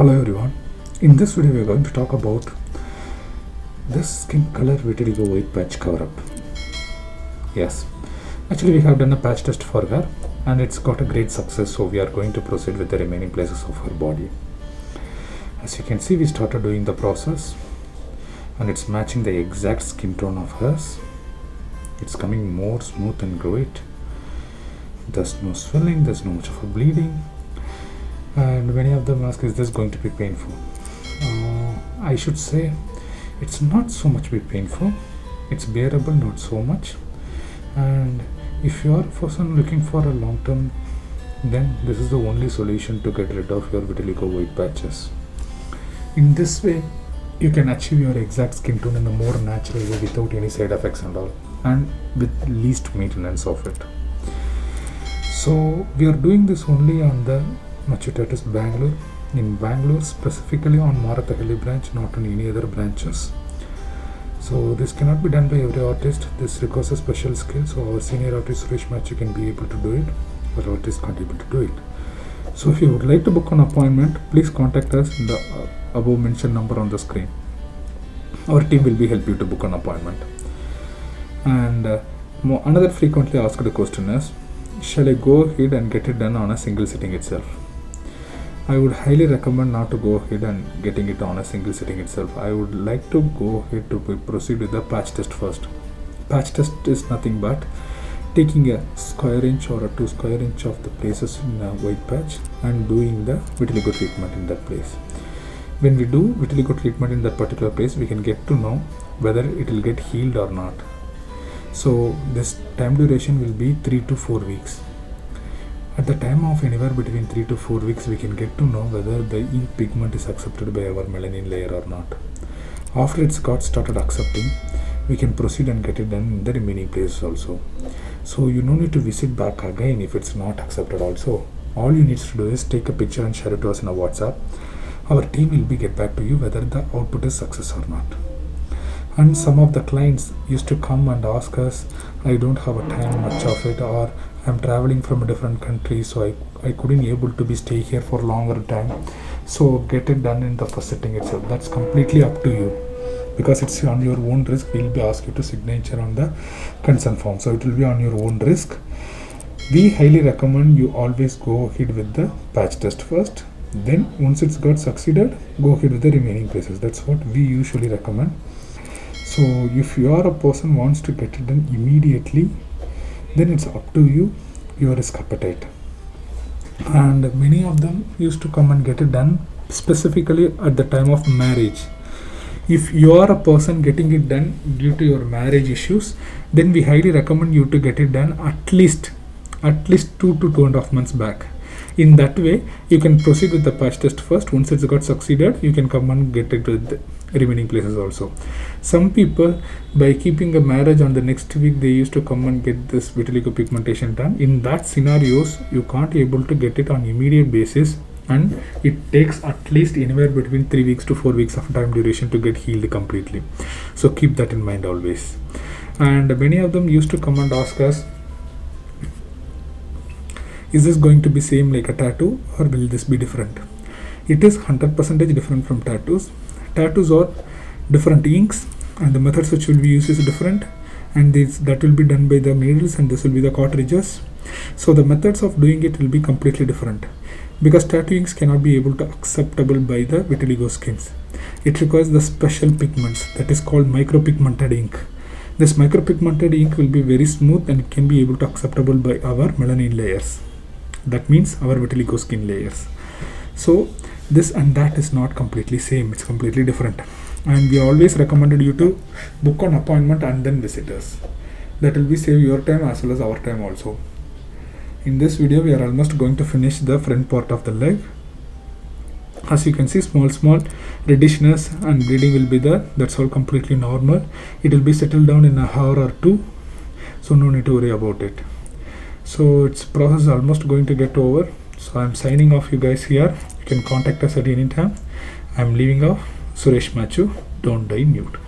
Hello everyone. In this video we are going to talk about this skin color vitiligo white patch cover up. Yes, actually we have done a patch test for her and it's got a great success, so we are going to proceed with the remaining places of her body. As you can see, we started doing the process and it's matching the exact skin tone of hers. It's coming more smooth and great. There's no swelling, there's no much of a bleeding. And many of them ask, is this going to be painful? I should say it's not so much be painful, it's bearable, not so much. And if you are a person looking for a long term, then this is the only solution to get rid of your vitiligo white patches. In this way you can achieve your exact skin tone in a more natural way without any side effects and all, and with least maintenance of it. So we are doing this only on the Machu Tattoos Bangalore. In Bangalore, specifically on Marathahalli branch, not on any other branches. So this cannot be done by every artist. This requires a special skill. So our senior artist Suresh Machu can be able to do it, but artists can't able to do it. So if you would like to book an appointment, please contact us in the above mentioned number on the screen. Our team will be help you to book an appointment. And another frequently asked question is, shall I go ahead and get it done on a single sitting itself? I would highly recommend not to go ahead and getting it on a single sitting itself. I would like to go ahead to proceed with the patch test first. Patch test is nothing but taking a square inch or a 2 square inch of the places in a white patch and doing the vitiligo treatment in that place. When we do vitiligo treatment in that particular place, we can get to know whether it will get healed or not. So this time duration will be 3 to 4 weeks. At the time of anywhere between 3 to 4 weeks, we can get to know whether the ink pigment is accepted by our melanin layer or not. After it's got started accepting, we can proceed and get it done in the remaining places also. So you no need to visit back again if it's not accepted also. All you need to do is take a picture and share it to us in a WhatsApp. Our team will get back to you whether the output is success or not. And some of the clients used to come and ask us, I don't have a time much of it, or I'm traveling from a different country, so I couldn't able to be stay here for longer time, so get it done in the first sitting itself. That's completely up to you, because it's on your own risk. We'll be asked you to signature on the consent form, so it will be on your own risk. We highly recommend you always go ahead with the patch test first, then once it's got succeeded, go ahead with the remaining places. That's what we usually recommend. So if you are a person wants to get it done immediately, then it's up to you, your risk appetite. And many of them used to come and get it done specifically at the time of marriage. If you are a person getting it done due to your marriage issues, then we highly recommend you to get it done at least 2 to 2.5 months back. In that way, you can proceed with the patch test first. Once it's got succeeded, you can come and get it with the remaining places also. Some people, by keeping a marriage on the next week, they used to come and get this vitiligo pigmentation done. In that scenarios, you can't able to get it on immediate basis, and it takes at least anywhere between 3 weeks to 4 weeks of time duration to get healed completely. So keep that in mind always. And many of them used to come and ask us, is this going to be same like a tattoo, or will this be different? It is 100% different from tattoos. Tattoos are different inks, and the methods which will be used is different, and that will be done by the needles, and this will be the cartridges. So the methods of doing it will be completely different, because tattoo inks cannot be able to acceptable by the vitiligo skins. It requires the special pigments that is called micropigmented ink. This micropigmented ink will be very smooth and it can be able to acceptable by our melanin layers. That means our vitiligo skin layers. So this and that is not completely same, it's completely different. And we always recommended you to book an appointment and then visit us. That will be save your time as well as our time also. In this video, we are almost going to finish the front part of the leg. As you can see, small reddishness and bleeding will be there. That's all completely normal. It will be settled down in an hour or two, so no need to worry about it. So its process is almost going to get over. So I'm signing off you guys here. You can contact us at any time. I'm leaving off. Suresh Machu. Don't die nude.